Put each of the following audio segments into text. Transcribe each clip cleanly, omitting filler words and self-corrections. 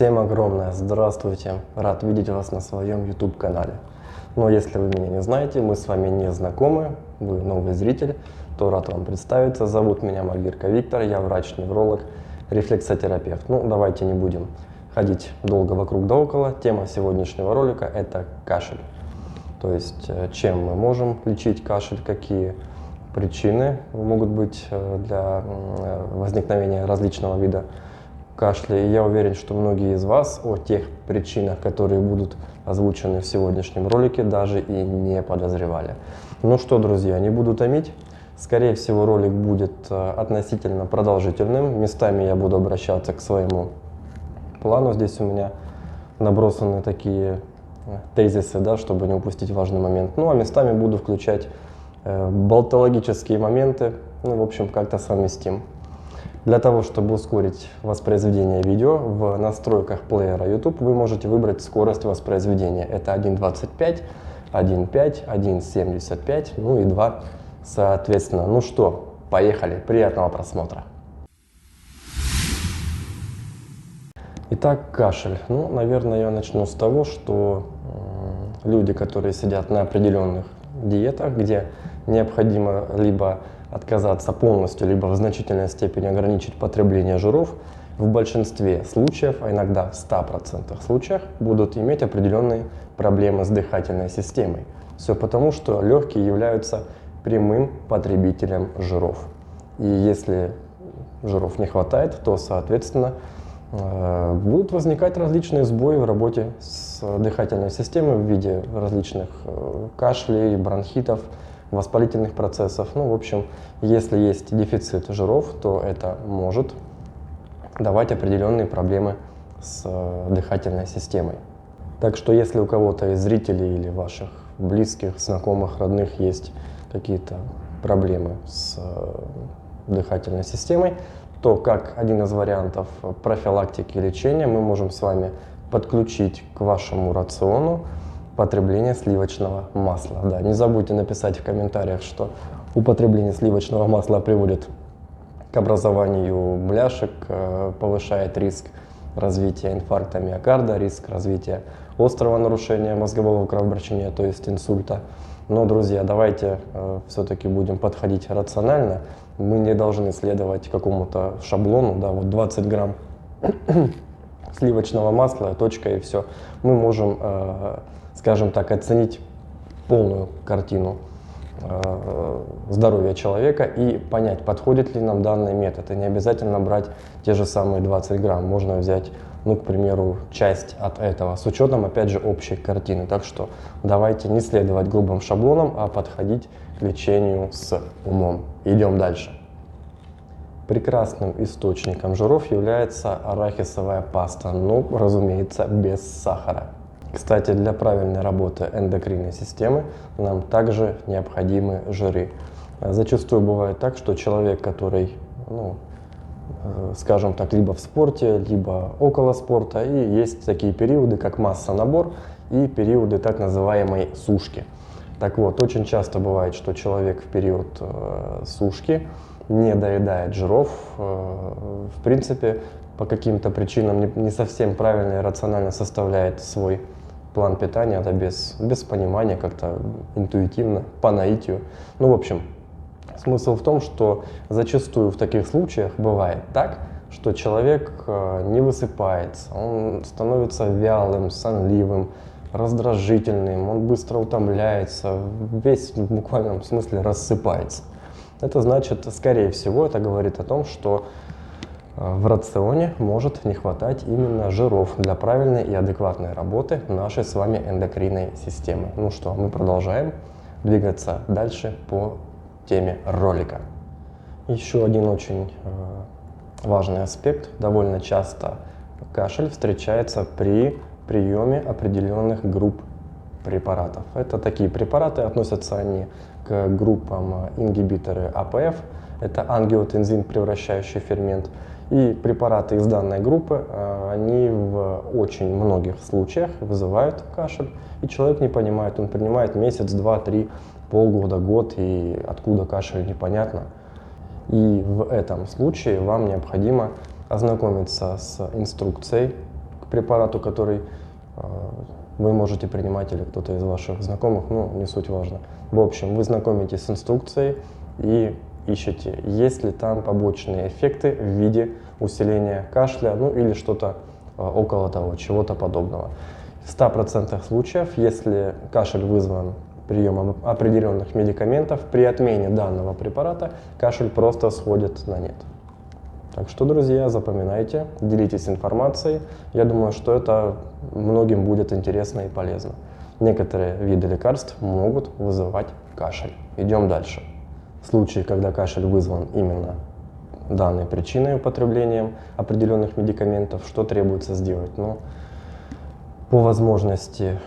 Всем огромное здравствуйте, рад видеть вас на своем YouTube канале. Но если вы меня не знаете, мы с вами не знакомы, вы новый зритель, то рад вам представиться. Зовут меня Маргирка Виктор, я врач-невролог, рефлексотерапевт. Ну, давайте не будем ходить долго вокруг да около. Тема сегодняшнего ролика – это кашель. То есть, чем мы можем лечить кашель, какие причины могут быть для возникновения различного вида кашля. И я уверен, что многие из вас о тех причинах, которые будут озвучены в сегодняшнем ролике, даже и не подозревали. Ну что, друзья, не буду томить. Скорее всего, ролик будет относительно продолжительным. Местами я буду обращаться к своему плану. Здесь у меня набросаны такие тезисы, да, чтобы не упустить важный момент. Ну а местами буду включать болтологические моменты. Ну, в общем, как-то совместим. Для того, чтобы ускорить воспроизведение видео, в настройках плеера YouTube вы можете выбрать скорость воспроизведения. Это 1.25, 1.5, 1.75, ну и 2 соответственно. Ну что, поехали, приятного просмотра. Итак, кашель. Ну, наверное, я начну с того, что люди, которые сидят на определенных диетах, где необходимо либо отказаться полностью, либо в значительной степени ограничить потребление жиров, в большинстве случаев, а иногда в 100% случаях, будут иметь определенные проблемы с дыхательной системой. Все потому, что легкие являются прямым потребителем жиров. И если жиров не хватает, то, соответственно, будут возникать различные сбои в работе с дыхательной системой в виде различных кашлей, бронхитов, воспалительных процессов. Ну, в общем, если есть дефицит жиров, то это может давать определенные проблемы с дыхательной системой. Так что если у кого-то из зрителей или ваших близких, знакомых, родных есть какие-то проблемы с дыхательной системой, то как один из вариантов профилактики и лечения мы можем с вами подключить к вашему рациону потребление сливочного масла. Да, не забудьте написать в комментариях, что употребление сливочного масла приводит к образованию бляшек, повышает риск развития инфаркта миокарда, риск развития острого нарушения мозгового кровообращения, то есть инсульта. Но, друзья, давайте все-таки будем подходить рационально. Мы не должны следовать какому-то шаблону, да, вот 20 грамм сливочного масла, точка и все. Мы можем, скажем так, оценить полную картину здоровья человека и понять, подходит ли нам данный метод. И не обязательно брать те же самые 20 грамм. Можно взять, ну, к примеру, часть от этого, с учетом, опять же, общей картины. Так что давайте не следовать грубым шаблонам, а подходить к лечению с умом. Идем дальше. Прекрасным источником жиров является арахисовая паста, ну, разумеется, без сахара. Кстати, для правильной работы эндокринной системы нам также необходимы жиры. Зачастую бывает так, что человек, который, ну, скажем так, либо в спорте, либо около спорта, и есть такие периоды, как масса-набор и периоды так называемой сушки. Так вот, очень часто бывает, что человек в период сушки не доедает жиров, в принципе, по каким-то причинам не совсем правильно и рационально составляет свой план питания, это без понимания, как-то интуитивно, по наитию. Ну, в общем, смысл в том, что зачастую в таких случаях бывает так, что человек не высыпается, он становится вялым, сонливым, раздражительным, он быстро утомляется, весь в буквальном смысле рассыпается. Это значит, скорее всего, это говорит о том, что в рационе может не хватать именно жиров для правильной и адекватной работы нашей с вами эндокринной системы. Ну что, мы продолжаем двигаться дальше по теме ролика. Еще один очень важный аспект. Довольно часто кашель встречается при приеме определенных групп препаратов. Это такие препараты, относятся они к группам ингибиторы АПФ, это ангиотензин превращающий фермент. И препараты из данной группы, они в очень многих случаях вызывают кашель, и человек не понимает, он принимает месяц, два, три, полгода, год, и откуда кашель непонятно. И в этом случае вам необходимо ознакомиться с инструкцией к препарату, который вы можете принимать или кто-то из ваших знакомых, ну, не суть важно. В общем, вы знакомитесь с инструкцией и ищете, есть ли там побочные эффекты в виде усиления кашля, ну или что-то около того, чего-то подобного. В 100% случаев, если кашель вызван приемом определенных медикаментов, при отмене данного препарата кашель просто сходит на нет. Так что, друзья, запоминайте, делитесь информацией. Я думаю, что это многим будет интересно и полезно. Некоторые виды лекарств могут вызывать кашель. Идем дальше. В случае, когда кашель вызван именно данной причиной употреблением определенных медикаментов, что требуется сделать? Ну, по возможности,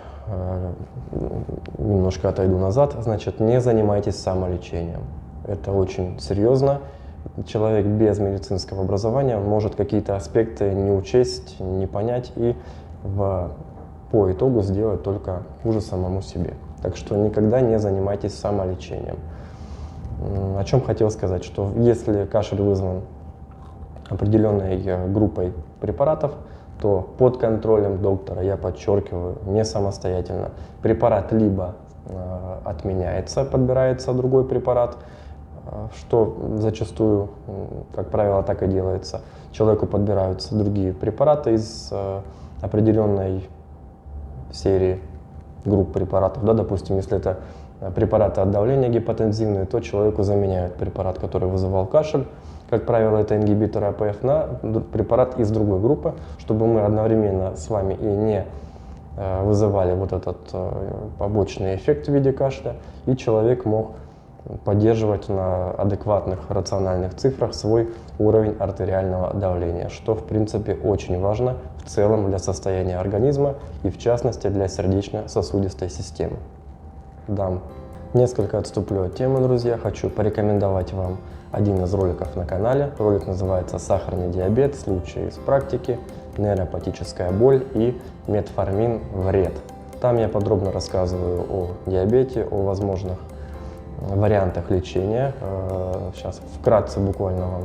немножко отойду назад, значит, не занимайтесь самолечением. Это очень серьезно. Человек без медицинского образования может какие-то аспекты не учесть, не понять и по итогу сделать только хуже самому себе. Так что никогда не занимайтесь самолечением. О чем хотел сказать, что если кашель вызван определенной группой препаратов, то под контролем доктора, я подчеркиваю, не самостоятельно, препарат либо отменяется, подбирается другой препарат, что зачастую, как правило, так и делается. Человеку подбираются другие препараты из определенной серии групп препаратов. Да, допустим, если это препараты от давления гипотензивные, то человеку заменяют препарат, который вызывал кашель. Как правило, это ингибитор АПФ на препарат из другой группы, чтобы мы одновременно с вами и не вызывали вот этот побочный эффект в виде кашля, и человек мог поддерживать на адекватных рациональных цифрах свой уровень артериального давления, что в принципе очень важно в целом для состояния организма и в частности для сердечно-сосудистой системы. Несколько отступлю от темы, друзья. Хочу порекомендовать вам один из роликов на канале. Ролик называется «Сахарный диабет. Случаи из практики. Нейропатическая боль и метформин вред». Там я подробно рассказываю о диабете, о возможных вариантах лечения. Сейчас вкратце буквально вам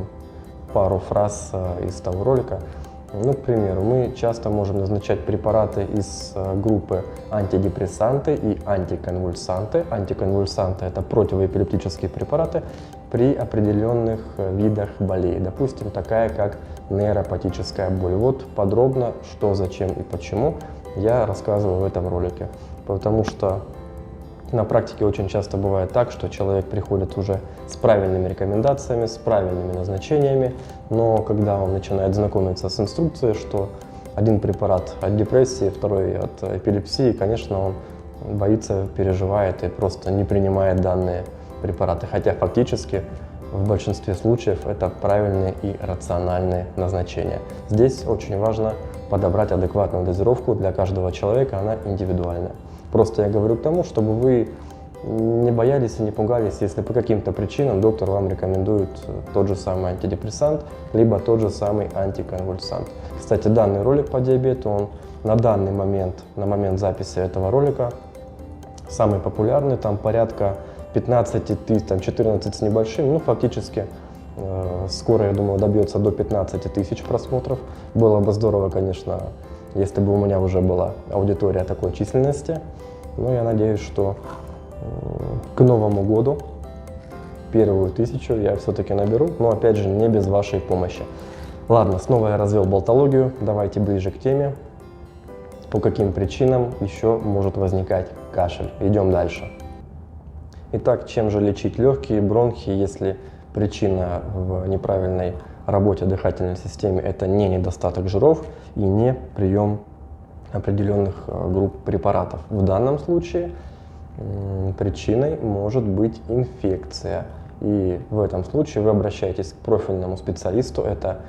пару фраз из того ролика. Ну, к примеру, мы часто можем назначать препараты из группы антидепрессанты и антиконвульсанты. Антиконвульсанты – это противоэпилептические препараты при определенных видах болей. Допустим, такая как нейропатическая боль. Вот подробно, что, зачем и почему я рассказываю в этом ролике. Потому что на практике очень часто бывает так, что человек приходит уже с правильными рекомендациями, с правильными назначениями, но когда он начинает знакомиться с инструкцией, что один препарат от депрессии, второй от эпилепсии, конечно, он боится, переживает и просто не принимает данные препараты. Хотя фактически в большинстве случаев это правильные и рациональные назначения. Здесь очень важно подобрать адекватную дозировку для каждого человека, она индивидуальная. Просто я говорю к тому, чтобы вы не боялись и не пугались, если по каким-то причинам доктор вам рекомендует тот же самый антидепрессант, либо тот же самый антиконвульсант. Кстати, данный ролик по диабету, он на данный момент, на момент записи этого ролика, самый популярный, там порядка 15 тысяч, там 14 с небольшим, ну фактически скоро, я думаю, добьется до 15 тысяч просмотров. Было бы здорово, конечно, если бы у меня уже была аудитория такой численности. Но я надеюсь, что к Новому году первую 1000 я все-таки наберу, но опять же не без вашей помощи. Ладно, снова я развел болтологию, давайте ближе к теме. По каким причинам еще может возникать кашель? Идем дальше. Итак, чем же лечить легкие, бронхи, если причина в неправильной работе дыхательной системы это не недостаток жиров и не прием определенных групп препаратов? В данном случае причиной может быть инфекция. И в этом случае вы обращаетесь к профильному специалисту. Это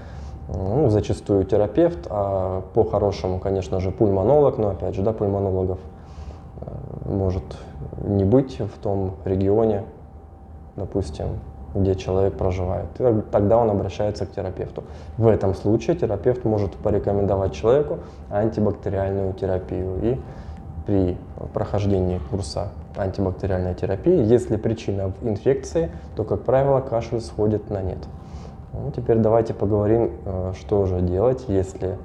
зачастую терапевт, а по-хорошему, конечно же, пульмонолог. Но опять же, да, пульмонологов может не быть в том регионе, допустим, где человек проживает. И тогда он обращается к терапевту. В этом случае терапевт может порекомендовать человеку антибактериальную терапию. И при прохождении курса антибактериальной терапии, если причина в инфекции, то, как правило, кашель сходит на нет. Ну, теперь давайте поговорим, что же делать, если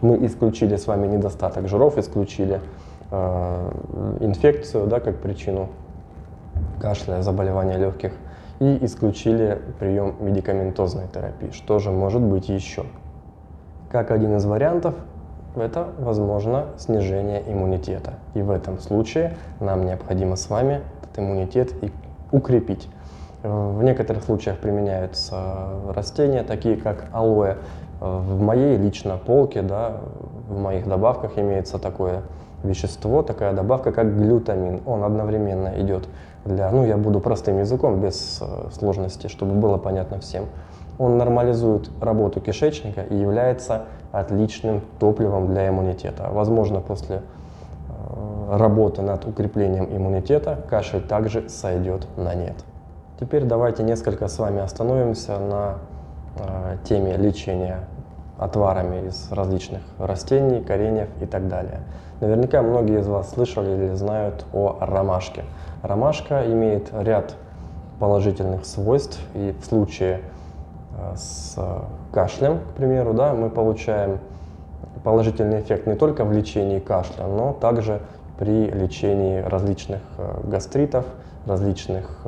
мы исключили с вами недостаток жиров, исключили инфекцию, да, как причину кашля, заболевания легких, и исключили прием медикаментозной терапии. Что же может быть еще? Как один из вариантов, это, возможно, снижение иммунитета. И в этом случае нам необходимо с вами этот иммунитет и укрепить. В некоторых случаях применяются растения, такие как алоэ. В моей лично полке, да, в моих добавках имеется такое вещество, такая добавка, как глютамин. Он одновременно идет для, я буду простым языком, без сложности, чтобы было понятно всем. Он нормализует работу кишечника и является отличным топливом для иммунитета. Возможно, после работы над укреплением иммунитета кашель также сойдет на нет. Теперь давайте несколько с вами остановимся на теме лечения отварами из различных растений, кореньев и так далее. Наверняка многие из вас слышали или знают о ромашке. Ромашка имеет ряд положительных свойств, и в случае с кашлем, к примеру, да, мы получаем положительный эффект не только в лечении кашля, но также при лечении различных гастритов, различных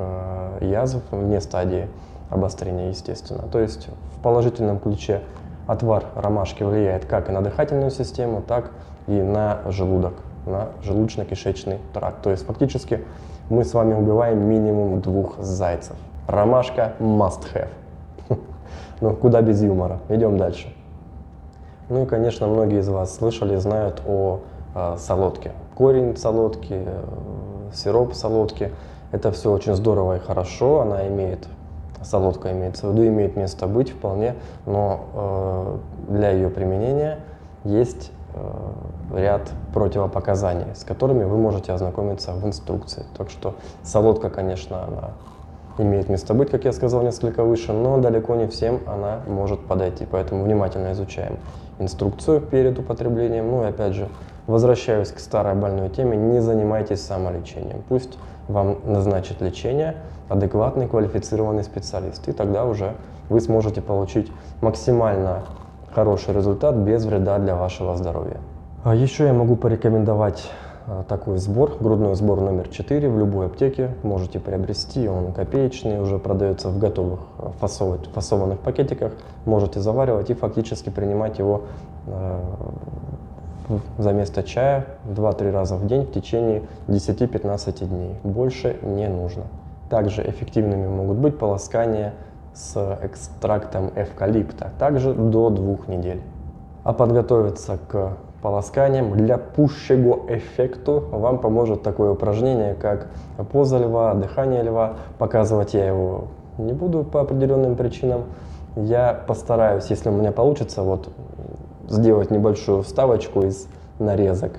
язв вне стадии обострения, естественно. То есть в положительном ключе отвар ромашки влияет как и на дыхательную систему, так и на желудок, на желудочно-кишечный тракт. То есть фактически мы с вами убиваем минимум 2 зайцев. Ромашка must have. Ну, куда без юмора. Идем дальше. Ну и, конечно, многие из вас слышали, знают о солодке. Корень солодки, сироп солодки. Это все очень здорово и хорошо. Она имеет, солодка имеется в виду, имеет место быть вполне, но для ее применения есть ряд противопоказаний, с которыми вы можете ознакомиться в инструкции. Так что солодка, конечно, она имеет место быть, как я сказал несколько выше, но далеко не всем она может подойти, поэтому внимательно изучаем инструкцию перед употреблением. Ну и опять же, возвращаюсь к старой больной теме, не занимайтесь самолечением. Пусть вам назначит лечение адекватный, квалифицированный специалист, и тогда уже вы сможете получить максимально хороший результат без вреда для вашего здоровья. А еще я могу порекомендовать такой сбор, грудной сбор номер 4 в любой аптеке. Можете приобрести, он копеечный, уже продается в готовых фасованных пакетиках. Можете заваривать и фактически принимать его за место чая 2-3 раза в день в течение 10-15 дней. Больше не нужно. Также эффективными могут быть полоскания с экстрактом эвкалипта, также до 2 недель. А подготовиться к полосканиям для пущего эффекту вам поможет такое упражнение, как поза льва, дыхание льва. Показывать я его не буду по определенным причинам. Я постараюсь, если у меня получится, вот сделать небольшую вставочку из нарезок.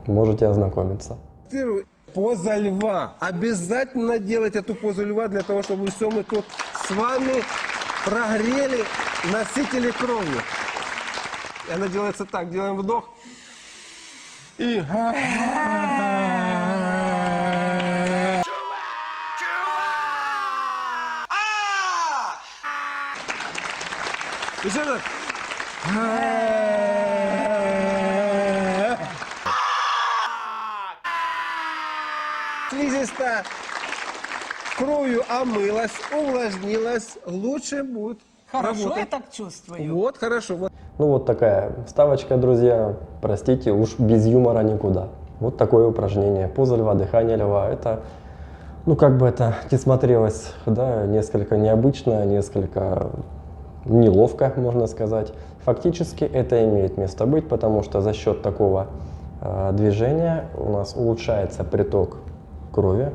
Можете ознакомиться. Поза льва. Обязательно делать эту позу льва для того, чтобы все мы тут с вами прогрели носители крови. И она делается так. Делаем вдох. И... Еще раз. Слизистая кровью омылась, увлажнилась, лучше будет. Хорошо, работать. я так чувствую. Вот, хорошо. Вот. Ну вот такая вставочка, друзья. Простите, уж без юмора никуда. Вот такое упражнение. Поза льва, дыхание льва. Это, как бы это не смотрелось, да, несколько необычно, несколько неловко, можно сказать. Фактически это имеет место быть, потому что за счет такого движения у нас улучшается приток крови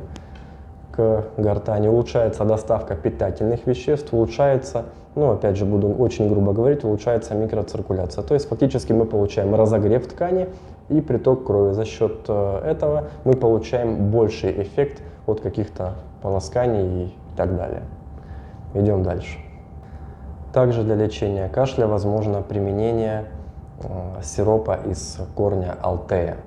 к гортани, улучшается доставка питательных веществ, улучшается, опять же, буду очень грубо говорить, улучшается микроциркуляция. То есть фактически мы получаем разогрев ткани и приток крови. За счет этого мы получаем больший эффект от каких-то полосканий и так далее. Идем дальше. Также для лечения кашля возможно применение сиропа из корня алтея.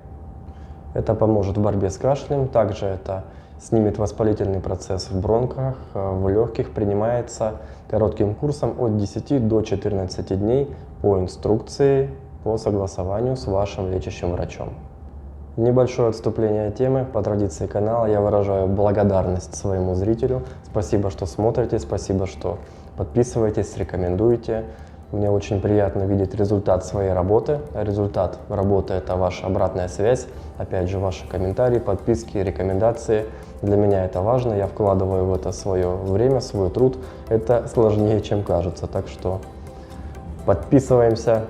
Это поможет в борьбе с кашлем, также это снимет воспалительный процесс в бронхах, в легких. Принимается коротким курсом от 10 до 14 дней по инструкции по согласованию с вашим лечащим врачом. Небольшое отступление от темы. По традиции канала я выражаю благодарность своему зрителю. Спасибо, что смотрите, спасибо, что подписываетесь, рекомендуете. Мне очень приятно видеть результат своей работы. Результат работы – это ваша обратная связь. Опять же, ваши комментарии, подписки, рекомендации. Для меня это важно. Я вкладываю в это свое время, свой труд. Это сложнее, чем кажется. Так что подписываемся.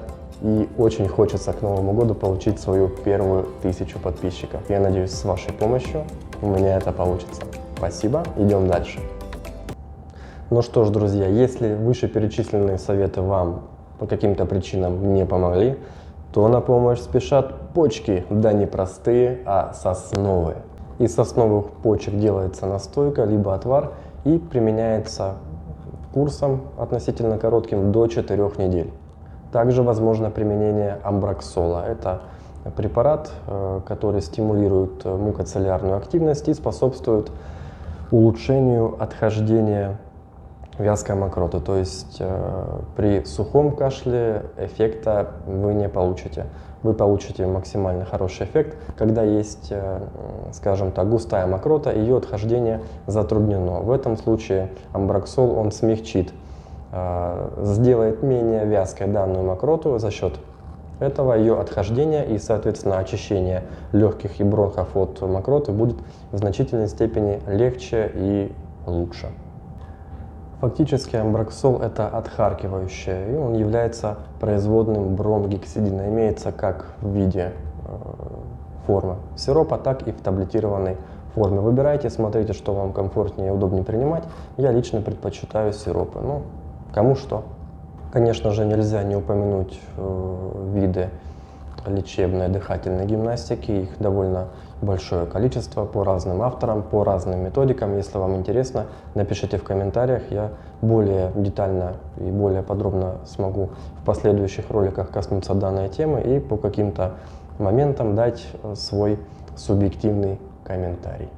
И очень хочется к Новому году получить свою первую 1000 подписчиков. Я надеюсь, с вашей помощью у меня это получится. Спасибо. Идем дальше. Ну что ж, друзья, если вышеперечисленные советы вам по каким-то причинам не помогли, то на помощь спешат почки, да не простые, а сосновые. Из сосновых почек делается настойка, либо отвар и применяется курсом относительно коротким до 4 недель. Также возможно применение амброксола. Это препарат, который стимулирует мукоцеллярную активность и способствует улучшению отхождения вязкой мокроты, то есть при сухом кашле эффекта вы не получите. Вы получите максимально хороший эффект, когда есть, скажем так, густая мокрота, ее отхождение затруднено. В этом случае амброксол он смягчит, сделает менее вязкой данную мокроту, за счет этого ее отхождение и, соответственно, очищение легких и бронхов от мокроты будет в значительной степени легче и лучше. Фактически амброксол – это отхаркивающее, и он является производным бромгексидина. Имеется как в виде формы сиропа, так и в таблетированной форме. Выбирайте, смотрите, что вам комфортнее и удобнее принимать. Я лично предпочитаю сиропы. Ну, кому что. Конечно же, нельзя не упомянуть виды лечебной дыхательной гимнастики. Их довольно большое количество по разным авторам, по разным методикам. Если вам интересно, напишите в комментариях. Я более детально и более подробно смогу в последующих роликах коснуться данной темы и по каким-то моментам дать свой субъективный комментарий.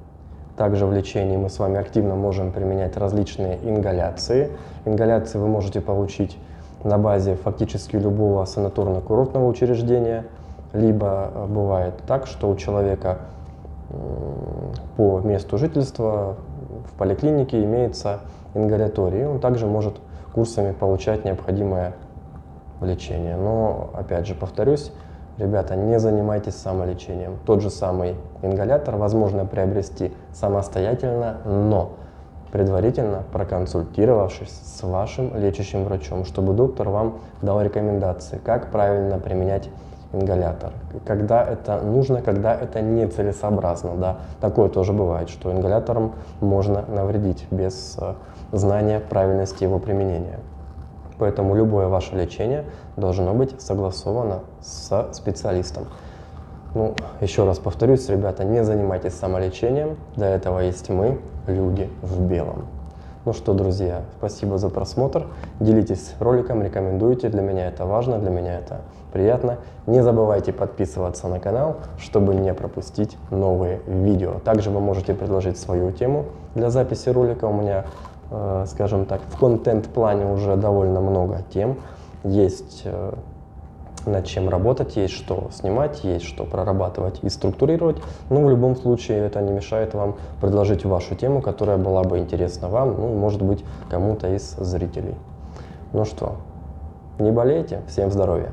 Также в лечении мы с вами активно можем применять различные ингаляции. Ингаляции вы можете получить на базе фактически любого санаторно-курортного учреждения, либо бывает так, что у человека по месту жительства в поликлинике имеется ингаляторий, и он также может курсами получать необходимое лечение. Но, опять же, повторюсь, ребята, не занимайтесь самолечением. Тот же самый ингалятор возможно приобрести самостоятельно, но предварительно проконсультировавшись с вашим лечащим врачом, чтобы доктор вам дал рекомендации, как правильно применять ингалятор, когда это нужно, когда это нецелесообразно. Да. Такое тоже бывает, что ингалятором можно навредить без знания правильности его применения. Поэтому любое ваше лечение должно быть согласовано с специалистом. Ну, еще раз повторюсь, ребята, не занимайтесь самолечением, для этого есть мы, люди в белом. Ну что, друзья, спасибо за просмотр, делитесь роликом, рекомендуйте, для меня это важно, для меня это приятно. Не забывайте подписываться на канал, чтобы не пропустить новые видео. Также вы можете предложить свою тему для записи ролика. У меня, скажем так, в контент-плане уже довольно много тем. Есть над чем работать, есть что снимать, есть что прорабатывать и структурировать. Но в любом случае это не мешает вам предложить вашу тему, которая была бы интересна вам, ну, может быть, кому-то из зрителей. Ну что, не болейте, всем здоровья!